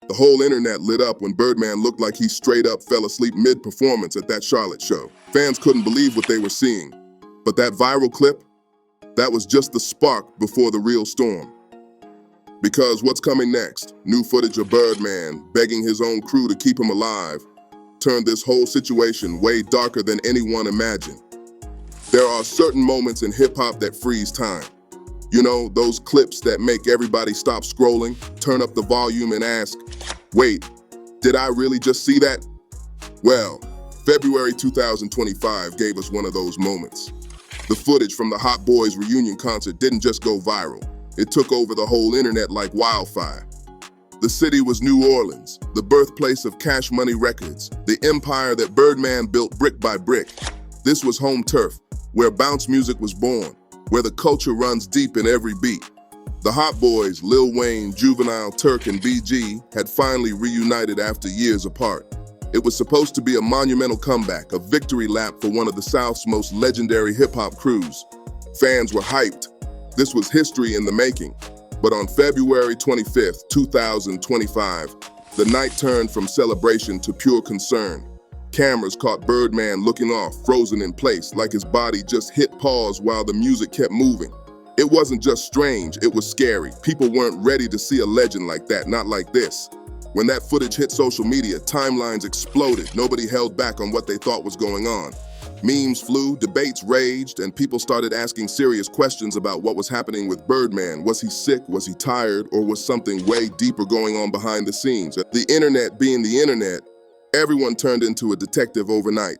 The whole internet lit up when Birdman looked like he straight up fell asleep mid-performance at that Charlotte show. Fans couldn't believe what they were seeing. But that viral clip, that was just the spark before the real storm. Because what's coming next? New footage of Birdman begging his own crew to keep him alive turned this whole situation way darker than anyone imagined. There are certain moments in hip-hop that freeze time. You know, those clips that make everybody stop scrolling, turn up the volume and ask, wait, did I really just see that? Well, February 2025 gave us one of those moments. The footage from the Hot Boys reunion concert didn't just go viral. It took over the whole internet like wildfire. The city was New Orleans, the birthplace of Cash Money Records, the empire that Birdman built brick by brick. This was home turf, where bounce music was born, where the culture runs deep in every beat. The Hot Boys, Lil Wayne, Juvenile, Turk, and BG had finally reunited after years apart. It was supposed to be a monumental comeback, a victory lap for one of the South's most legendary hip-hop crews. Fans were hyped. This was history in the making. But on February 25th, 2025, the night turned from celebration to pure concern. Cameras caught Birdman looking off, frozen in place, like his body just hit pause while the music kept moving. It wasn't just strange, it was scary. People weren't ready to see a legend like that, not like this. When that footage hit social media, timelines exploded. Nobody held back on what they thought was going on. Memes flew, debates raged, and people started asking serious questions about what was happening with Birdman. Was he sick? Was he tired? Or was something way deeper going on behind the scenes? The internet being the internet, everyone turned into a detective overnight.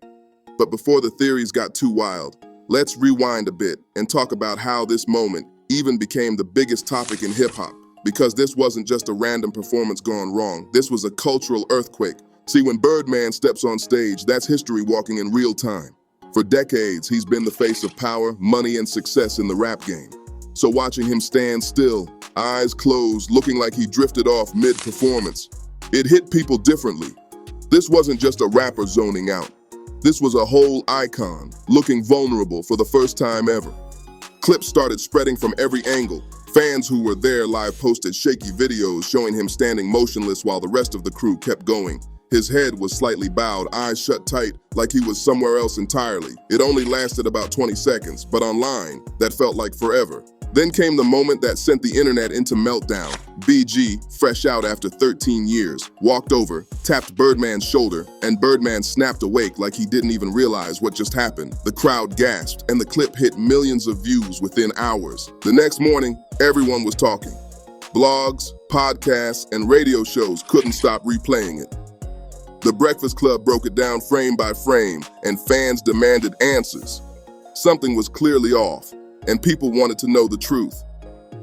But before the theories got too wild, let's rewind a bit and talk about how this moment even became the biggest topic in hip-hop. Because this wasn't just a random performance gone wrong. This was a cultural earthquake. See, when Birdman steps on stage, that's history walking in real time. For decades, he's been the face of power, money, and success in the rap game. So watching him stand still, eyes closed, looking like he drifted off mid-performance, it hit people differently. This wasn't just a rapper zoning out. This was a whole icon, looking vulnerable for the first time ever. Clips started spreading from every angle. Fans who were there live posted shaky videos showing him standing motionless while the rest of the crew kept going. His head was slightly bowed, eyes shut tight, like he was somewhere else entirely. It only lasted about 20 seconds, but online, that felt like forever. Then came the moment that sent the internet into meltdown. BG, fresh out after 13 years, walked over, tapped Birdman's shoulder, and Birdman snapped awake like he didn't even realize what just happened. The crowd gasped, and the clip hit millions of views within hours. The next morning, everyone was talking. Blogs, podcasts, and radio shows couldn't stop replaying it. The Breakfast Club broke it down frame by frame, and fans demanded answers. Something was clearly off, and people wanted to know the truth.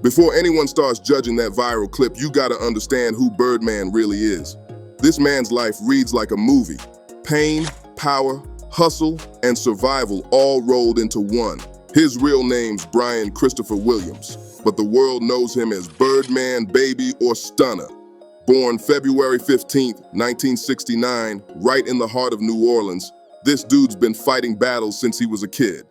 Before anyone starts judging that viral clip, you gotta understand who Birdman really is. This man's life reads like a movie. Pain, power, hustle, and survival all rolled into one. His real name's Brian Christopher Williams, but the world knows him as Birdman, Baby, or Stunner. Born February 15th, 1969, right in the heart of New Orleans, this dude's been fighting battles since he was a kid.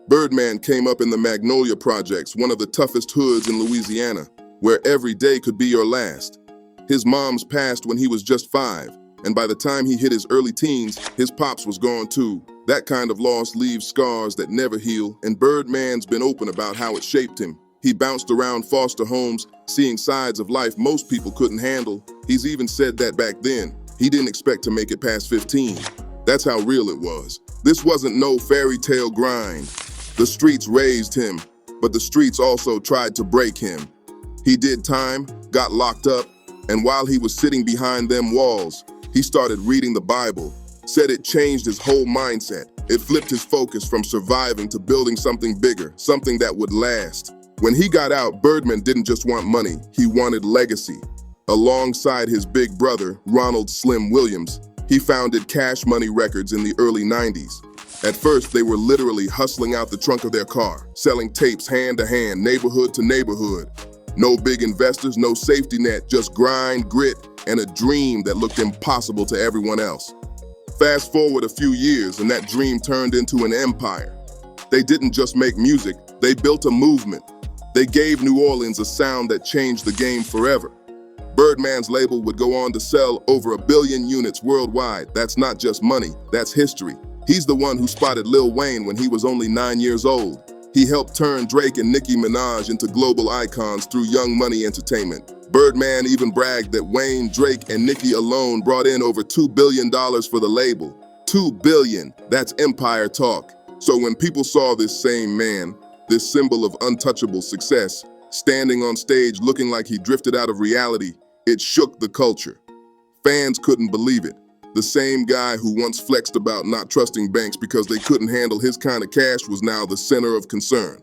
Birdman came up in the Magnolia Projects, one of the toughest hoods in Louisiana, where every day could be your last. His mom's passed when he was just 5, and by the time he hit his early teens, his pops was gone too. That kind of loss leaves scars that never heal, and Birdman's been open about how it shaped him. He bounced around foster homes, seeing sides of life most people couldn't handle. He's even said that back then, he didn't expect to make it past 15. That's how real it was. This wasn't no fairy tale grind. The streets raised him, but the streets also tried to break him. He did time, got locked up, and while he was sitting behind them walls, he started reading the Bible. Said it changed his whole mindset. It flipped his focus from surviving to building something bigger, something that would last. When he got out, Birdman didn't just want money, he wanted legacy. Alongside his big brother, Ronald Slim Williams, he founded Cash Money Records in the early 90s. At first, they were literally hustling out the trunk of their car, selling tapes hand to hand, neighborhood to neighborhood. No big investors, no safety net, just grind, grit, and a dream that looked impossible to everyone else. Fast forward a few years, and that dream turned into an empire. They didn't just make music, they built a movement. They gave New Orleans a sound that changed the game forever. Birdman's label would go on to sell over 1 billion units worldwide. That's not just money, that's history. He's the one who spotted Lil Wayne when he was only 9 years old. He helped turn Drake and Nicki Minaj into global icons through Young Money Entertainment. Birdman even bragged that Wayne, Drake, and Nicki alone brought in over $2 billion for the label. $2 billion, that's empire talk. So when people saw this same man, this symbol of untouchable success, standing on stage looking like he drifted out of reality, it shook the culture. Fans couldn't believe it. The same guy who once flexed about not trusting banks because they couldn't handle his kind of cash was now the center of concern.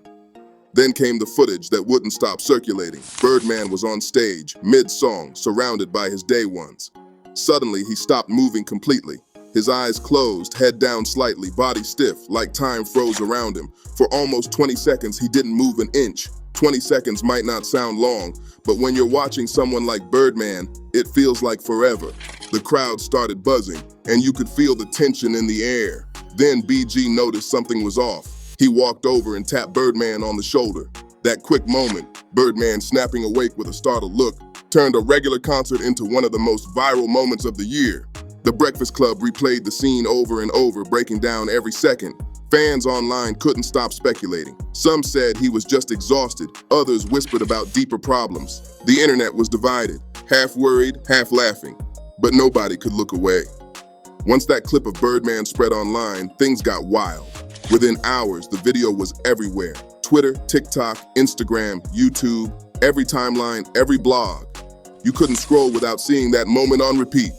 Then came the footage that wouldn't stop circulating. Birdman was on stage, mid-song, surrounded by his day ones. Suddenly, he stopped moving completely. His eyes closed, head down slightly, body stiff, like time froze around him. For almost 20 seconds, he didn't move an inch. 20 seconds might not sound long, but when you're watching someone like Birdman, it feels like forever. The crowd started buzzing, and you could feel the tension in the air. Then BG noticed something was off. He walked over and tapped Birdman on the shoulder. That quick moment, Birdman snapping awake with a startled look, turned a regular concert into one of the most viral moments of the year. The Breakfast Club replayed the scene over and over, breaking down every second. Fans online couldn't stop speculating. Some said he was just exhausted. Others whispered about deeper problems. The internet was divided, half worried, half laughing. But nobody could look away. Once that clip of Birdman spread online, things got wild. Within hours, the video was everywhere. Twitter, TikTok, Instagram, YouTube, every timeline, every blog. You couldn't scroll without seeing that moment on repeat.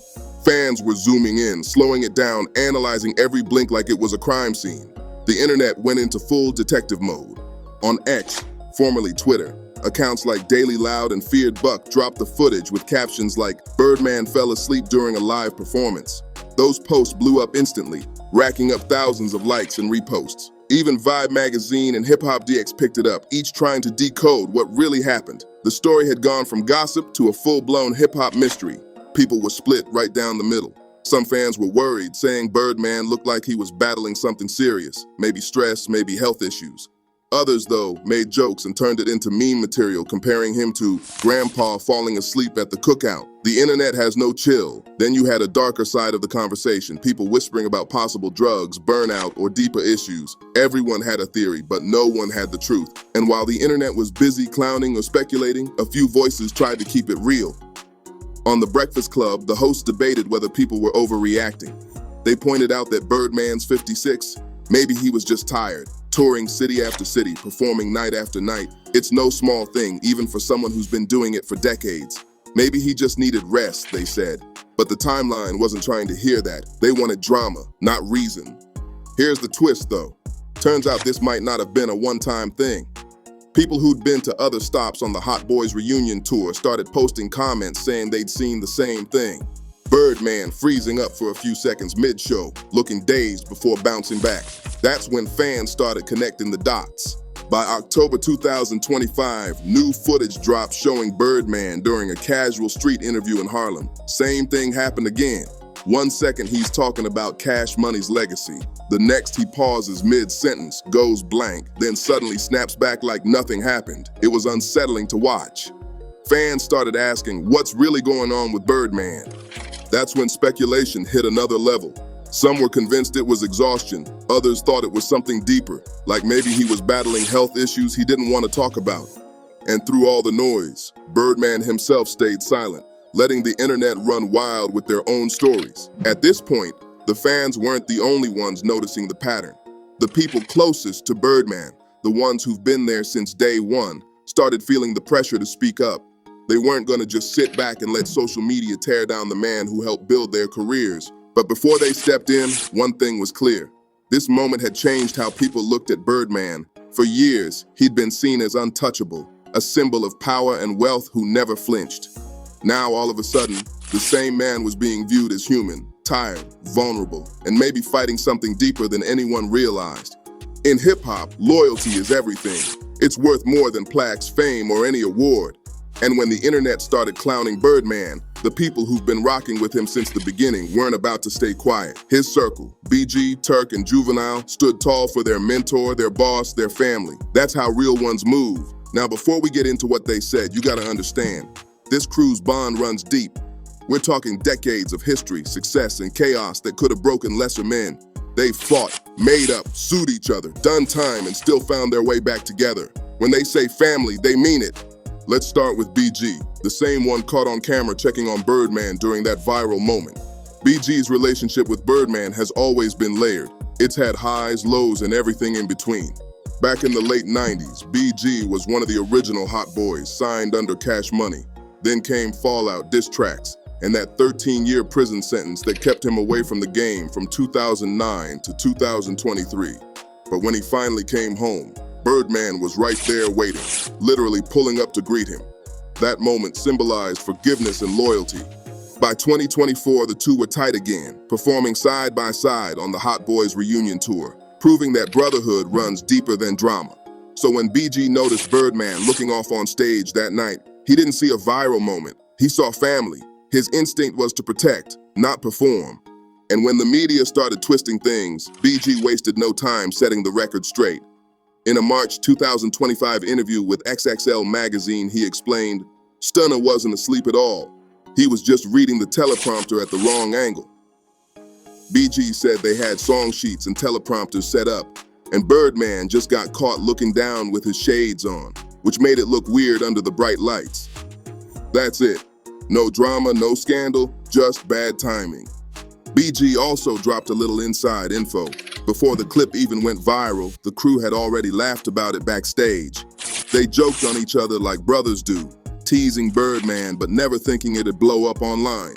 Fans were zooming in, slowing it down, analyzing every blink like it was a crime scene. The internet went into full detective mode. On X, formerly Twitter, accounts like Daily Loud and Feared Buck dropped the footage with captions like, "Birdman fell asleep during a live performance." Those posts blew up instantly, racking up thousands of likes and reposts. Even Vibe magazine and Hip Hop DX picked it up, each trying to decode what really happened. The story had gone from gossip to a full-blown hip-hop mystery. People were split right down the middle. Some fans were worried, saying Birdman looked like he was battling something serious, maybe stress, maybe health issues. Others, though, made jokes and turned it into meme material, comparing him to Grandpa falling asleep at the cookout. The internet has no chill. Then you had a darker side of the conversation, people whispering about possible drugs, burnout, or deeper issues. Everyone had a theory, but no one had the truth. And while the internet was busy clowning or speculating, a few voices tried to keep it real. On The Breakfast Club, the hosts debated whether people were overreacting. They pointed out that Birdman's 56, maybe he was just tired, touring city after city, performing night after night. It's no small thing, even for someone who's been doing it for decades. Maybe he just needed rest, they said. But the timeline wasn't trying to hear that. They wanted drama, not reason. Here's the twist, though. Turns out this might not have been a one-time thing. People who'd been to other stops on the Hot Boys reunion tour started posting comments saying they'd seen the same thing. Birdman freezing up for a few seconds mid-show, looking dazed before bouncing back. That's when fans started connecting the dots. By October 2025, new footage dropped showing Birdman during a casual street interview in Harlem. Same thing happened again. 1 second he's talking about Cash Money's legacy. The next he pauses mid-sentence, goes blank, then suddenly snaps back like nothing happened. It was unsettling to watch. Fans started asking, what's really going on with Birdman? That's when speculation hit another level. Some were convinced it was exhaustion. Others thought it was something deeper, like maybe he was battling health issues he didn't want to talk about. And through all the noise, Birdman himself stayed silent, letting the internet run wild with their own stories. At this point, the fans weren't the only ones noticing the pattern. The people closest to Birdman, the ones who've been there since day one, started feeling the pressure to speak up. They weren't going to just sit back and let social media tear down the man who helped build their careers. But before they stepped in, one thing was clear. This moment had changed how people looked at Birdman. For years, he'd been seen as untouchable, a symbol of power and wealth who never flinched. Now, all of a sudden, the same man was being viewed as human, tired, vulnerable, and maybe fighting something deeper than anyone realized. In hip-hop, loyalty is everything. It's worth more than plaques, fame, or any award. And when the internet started clowning Birdman, the people who've been rocking with him since the beginning weren't about to stay quiet. His circle, BG, Turk, and Juvenile, stood tall for their mentor, their boss, their family. That's how real ones move. Now, before we get into what they said, you gotta understand, This crew's bond runs deep. We're talking decades of history, success, and chaos that could have broken lesser men. They fought, made up, sued each other, done time, and still found their way back together. When they say family, they mean it. Let's start with BG, the same one caught on camera checking on Birdman during that viral moment. BG's relationship with Birdman has always been layered. It's had highs, lows, and everything in between. Back in the late 90s, BG was one of the original hot boys signed under Cash Money. Then came Fallout, diss tracks, and that 13-year prison sentence that kept him away from the game from 2009 to 2023. But when he finally came home, Birdman was right there waiting, literally pulling up to greet him. That moment symbolized forgiveness and loyalty. By 2024, the two were tight again, performing side by side on the Hot Boys reunion tour, proving that brotherhood runs deeper than drama. So when BG noticed Birdman looking off on stage that night, he didn't see a viral moment. He saw family. His instinct was to protect, not perform. And when the media started twisting things, BG wasted no time setting the record straight. In a March 2025 interview with XXL magazine, he explained, "Stunner wasn't asleep at all. He was just reading the teleprompter at the wrong angle." BG said they had song sheets and teleprompters set up, and Birdman just got caught looking down with his shades on, which made it look weird under the bright lights. That's it. No drama, no scandal, just bad timing. BG also dropped a little inside info. Before the clip even went viral, the crew had already laughed about it backstage. They joked on each other like brothers do, teasing Birdman but never thinking it'd blow up online.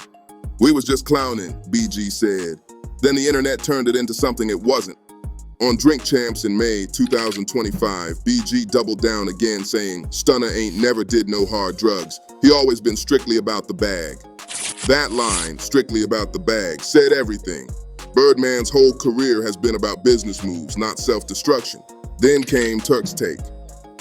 "We was just clowning," BG said. Then the internet turned it into something it wasn't. On Drink Champs in May 2025, BG doubled down again, saying, "Stunner ain't never did no hard drugs. He always been strictly about the bag." That line, "strictly about the bag," said everything. Birdman's whole career has been about business moves, not self-destruction. Then came Turk's take.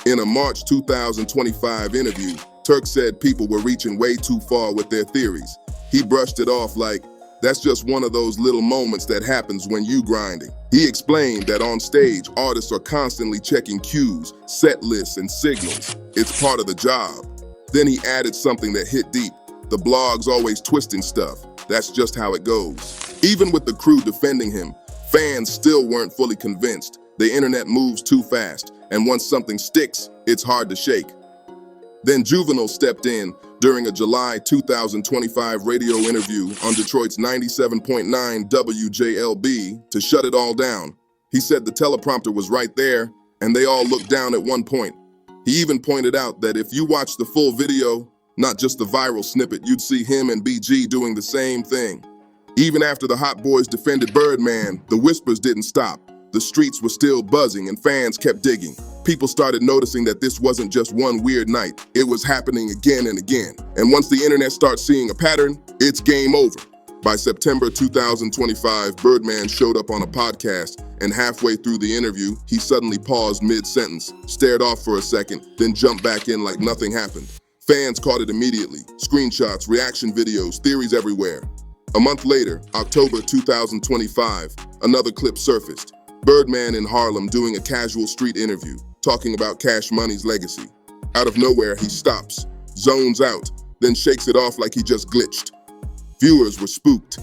In a March 2025 interview, Turk said people were reaching way too far with their theories. He brushed it off like, "That's just one of those little moments that happens when you grinding." He explained that on stage, artists are constantly checking cues, set lists, and signals. It's part of the job. Then he added something that hit deep. "The blog's always twisting stuff. That's just how it goes." Even with the crew defending him, fans still weren't fully convinced. The internet moves too fast, and once something sticks, it's hard to shake. Then Juvenile stepped in during a July 2025 radio interview on Detroit's 97.9 WJLB to shut it all down. He said the teleprompter was right there, and they all looked down at one point. He even pointed out that if you watch the full video, not just the viral snippet, you'd see him and BG doing the same thing. Even after the Hot Boys defended Birdman, the whispers didn't stop. The streets were still buzzing and fans kept digging. People started noticing that this wasn't just one weird night. It was happening again and again. And once the internet starts seeing a pattern, it's game over. By September 2025, Birdman showed up on a podcast, and halfway through the interview, he suddenly paused mid-sentence, stared off for a second, then jumped back in like nothing happened. Fans caught it immediately. Screenshots, reaction videos, theories everywhere. A month later, October 2025, another clip surfaced. Birdman in Harlem doing a casual street interview, talking about Cash Money's legacy. Out of nowhere, he stops, zones out, then shakes it off like he just glitched. Viewers were spooked.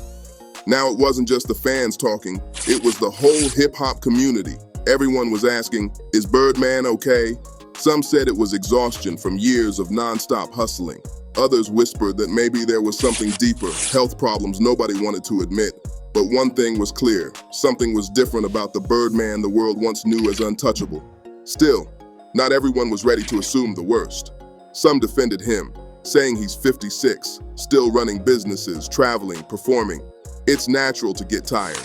Now it wasn't just the fans talking, it was the whole hip-hop community. Everyone was asking, "Is Birdman okay?" Some said it was exhaustion from years of non-stop hustling. Others whispered that maybe there was something deeper, health problems nobody wanted to admit. But one thing was clear, something was different about the Birdman the world once knew as untouchable. Still, not everyone was ready to assume the worst. Some defended him, saying he's 56, still running businesses, traveling, performing. It's natural to get tired.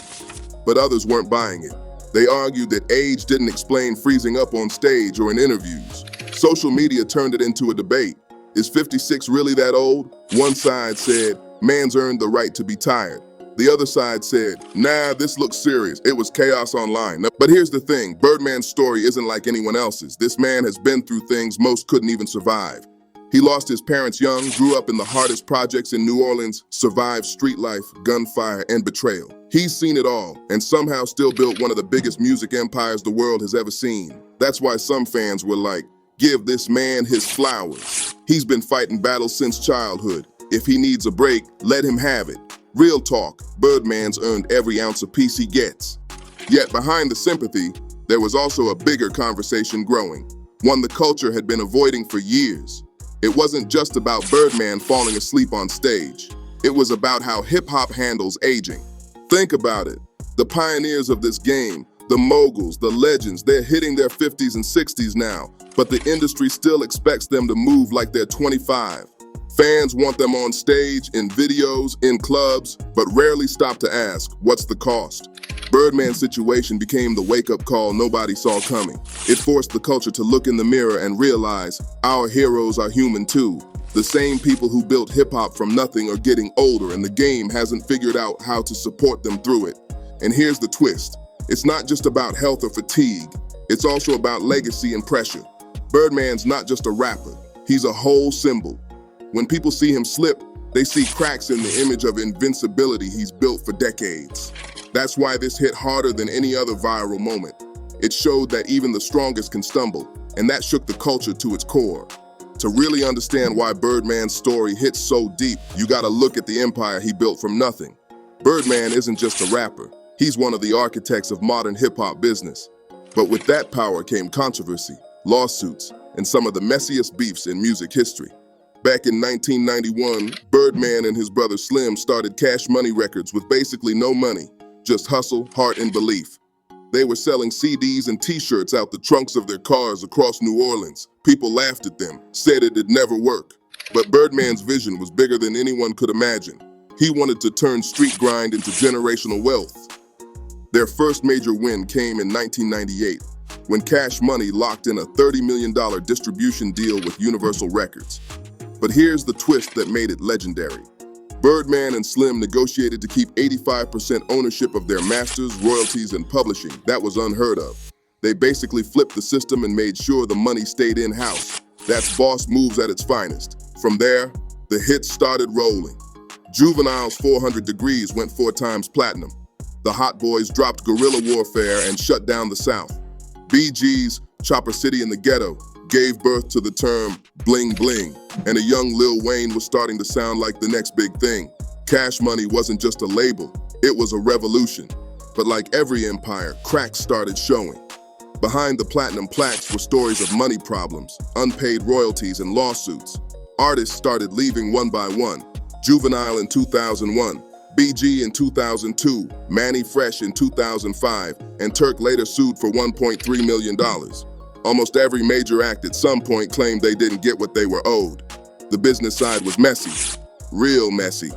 But others weren't buying it. They argued that age didn't explain freezing up on stage or in interviews. Social media turned it into a debate. Is 56 really that old? One side said, "Man's earned the right to be tired." The other side said, "Nah, this looks serious. It was chaos online." But here's the thing, Birdman's story isn't like anyone else's. This man has been through things most couldn't even survive. He lost his parents young, grew up in the hardest projects in New Orleans, survived street life, gunfire, and betrayal. He's seen it all, and somehow still built one of the biggest music empires the world has ever seen. That's why some fans were like, Give this man his flowers. He's been fighting battles since childhood. If he needs a break, let him have it. Real talk, Birdman's earned every ounce of peace he gets. Yet behind the sympathy, there was also a bigger conversation growing, one the culture had been avoiding for years. It wasn't just about Birdman falling asleep on stage. It was about how hip-hop handles aging. Think about it. The pioneers of this game, the moguls, the legends, they're hitting their 50s and 60s now, but the industry still expects them to move like they're 25. Fans want them on stage, in videos, in clubs, but rarely stop to ask, what's the cost? Birdman's situation became the wake-up call nobody saw coming. It forced the culture to look in the mirror and realize our heroes are human too. The same people who built hip-hop from nothing are getting older, and the game hasn't figured out how to support them through it. And here's the twist. It's not just about health or fatigue. It's also about legacy and pressure. Birdman's not just a rapper. He's a whole symbol. When people see him slip, they see cracks in the image of invincibility he's built for decades. That's why this hit harder than any other viral moment. It showed that even the strongest can stumble, and that shook the culture to its core. To really understand why Birdman's story hits so deep, you gotta look at the empire he built from nothing. Birdman isn't just a rapper. He's one of the architects of modern hip-hop business. But with that power came controversy, lawsuits, and some of the messiest beefs in music history. Back in 1991, Birdman and his brother Slim started Cash Money Records with basically no money, just hustle, heart, and belief. They were selling CDs and t-shirts out the trunks of their cars across New Orleans. People laughed at them, said it'd never work. But Birdman's vision was bigger than anyone could imagine. He wanted to turn street grind into generational wealth. Their first major win came in 1998, when Cash Money locked in a $30 million distribution deal with Universal Records. But here's the twist that made it legendary. Birdman and Slim negotiated to keep 85% ownership of their masters, royalties, and publishing. That was unheard of. They basically flipped the system and made sure the money stayed in-house. That's boss moves at its finest. From there, the hits started rolling. Juvenile's 400 Degrees went 4 times platinum. The Hot Boys dropped Guerrilla Warfare and shut down the South. BG's Chopper City in the Ghetto gave birth to the term bling bling, and a young Lil Wayne was starting to sound like the next big thing. Cash Money wasn't just a label, it was a revolution. But like every empire, cracks started showing. Behind the platinum plaques were stories of money problems, unpaid royalties, and lawsuits. Artists started leaving one by one. Juvenile in 2001, BG in 2002, Manny Fresh in 2005, and Turk later sued for $1.3 million. Almost every major act at some point claimed they didn't get what they were owed. The business side was messy, real messy.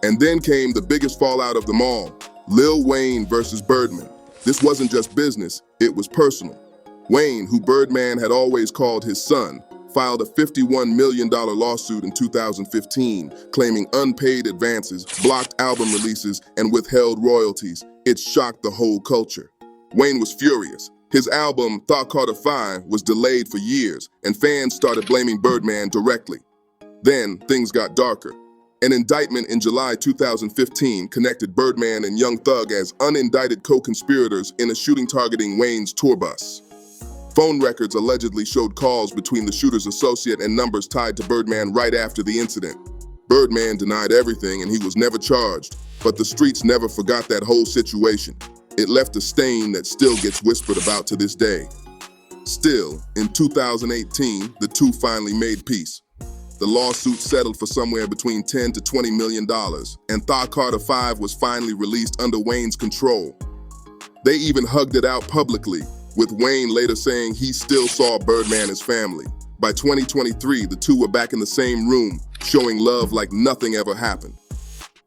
And then came the biggest fallout of them all, Lil Wayne versus Birdman. This wasn't just business, it was personal. Wayne, who Birdman had always called his son, filed a $51 million lawsuit in 2015, claiming unpaid advances, blocked album releases, and withheld royalties. It shocked the whole culture. Wayne was furious. His album, Thought Carter 5, was delayed for years, and fans started blaming Birdman directly. Then, things got darker. An indictment in July 2015 connected Birdman and Young Thug as unindicted co-conspirators in a shooting targeting Wayne's tour bus. Phone records allegedly showed calls between the shooter's associate and numbers tied to Birdman right after the incident. Birdman denied everything and he was never charged, but the streets never forgot that whole situation. It left a stain that still gets whispered about to this day. Still, in 2018, the two finally made peace. The lawsuit settled for somewhere between $10 to $20 million, and Thought Carter 5 was finally released under Wayne's control. They even hugged it out publicly, with Wayne later saying he still saw Birdman as family. By 2023, the two were back in the same room, showing love like nothing ever happened.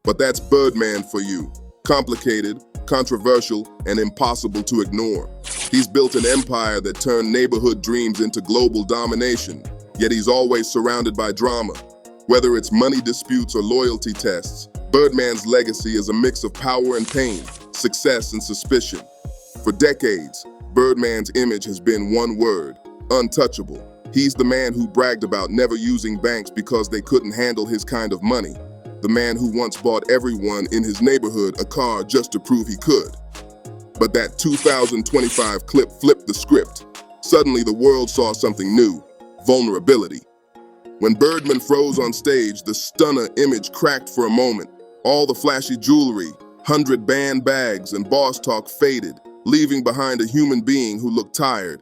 But that's Birdman for you. Complicated, controversial, and impossible to ignore. He's built an empire that turned neighborhood dreams into global domination, yet he's always surrounded by drama. Whether it's money disputes or loyalty tests, Birdman's legacy is a mix of power and pain, success and suspicion. For decades, Birdman's image has been one word: untouchable. He's the man who bragged about never using banks because they couldn't handle his kind of money. The man who once bought everyone in his neighborhood a car just to prove he could. But that 2025 clip flipped the script. Suddenly, the world saw something new: vulnerability. When Birdman froze on stage, the stunner image cracked for a moment. All the flashy jewelry, 100 band bags, and boss talk faded, leaving behind a human being who looked tired.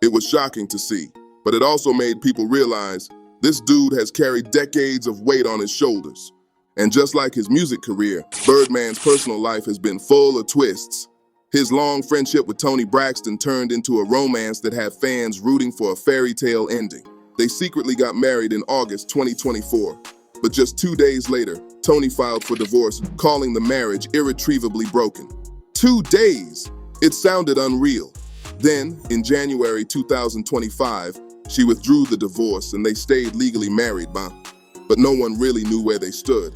It was shocking to see, but it also made people realize this dude has carried decades of weight on his shoulders. And just like his music career, Birdman's personal life has been full of twists. His long friendship with Toni Braxton turned into a romance that had fans rooting for a fairy tale ending. They secretly got married in August 2024. But just 2 days later, Toni filed for divorce, calling the marriage irretrievably broken. 2 days! It sounded unreal. Then, in January 2025, she withdrew the divorce and they stayed legally married, but no one really knew where they stood.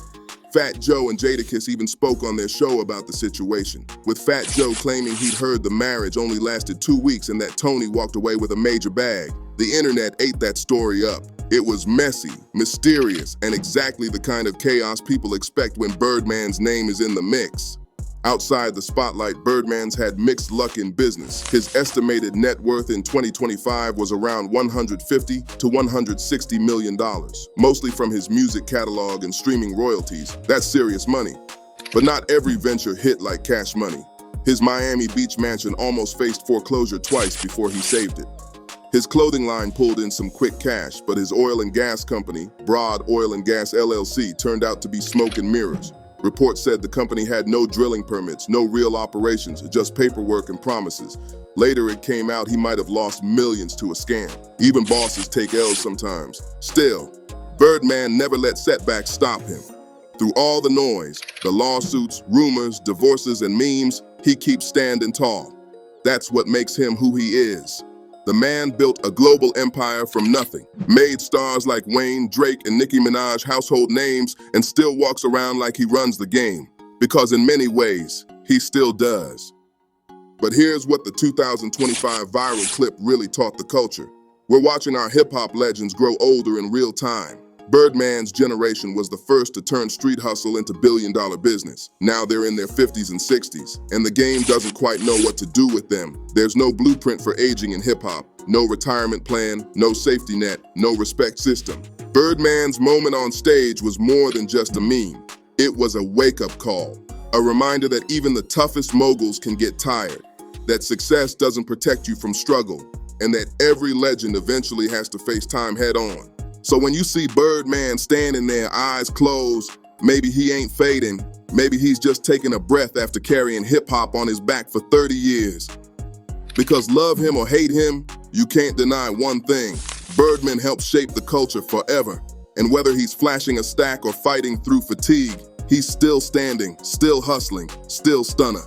Fat Joe and Jadakiss even spoke on their show about the situation, with Fat Joe claiming he'd heard the marriage only lasted 2 weeks and that Toni walked away with a major bag. The internet ate that story up. It was messy, mysterious, and exactly the kind of chaos people expect when Birdman's name is in the mix. Outside the spotlight, Birdman's had mixed luck in business. His estimated net worth in 2025 was around $150 to $160 million, mostly from his music catalog and streaming royalties. That's serious money. But not every venture hit like Cash Money. His Miami Beach mansion almost faced foreclosure twice before he saved it. His clothing line pulled in some quick cash, but his oil and gas company, Broad Oil and Gas LLC, turned out to be smoke and mirrors. Reports said the company had no drilling permits, no real operations, just paperwork and promises. Later, it came out he might have lost millions to a scam. Even bosses take L's sometimes. Still, Birdman never let setbacks stop him. Through all the noise, the lawsuits, rumors, divorces, and memes, he keeps standing tall. That's what makes him who he is. The man built a global empire from nothing, made stars like Wayne, Drake, and Nicki Minaj household names, and still walks around like he runs the game. Because in many ways, he still does. But here's what the 2025 viral clip really taught the culture. We're watching our hip-hop legends grow older in real time. Birdman's generation was the first to turn street hustle into billion-dollar business. Now they're in their 50s and 60s, and the game doesn't quite know what to do with them. There's no blueprint for aging in hip-hop, no retirement plan, no safety net, no respect system. Birdman's moment on stage was more than just a meme. It was a wake-up call, a reminder that even the toughest moguls can get tired, that success doesn't protect you from struggle, and that every legend eventually has to face time head-on. So when you see Birdman standing there, eyes closed, maybe he ain't fading, maybe he's just taking a breath after carrying hip-hop on his back for 30 years. Because love him or hate him, you can't deny one thing: Birdman helped shape the culture forever. And whether he's flashing a stack or fighting through fatigue, he's still standing, still hustling, still stunner.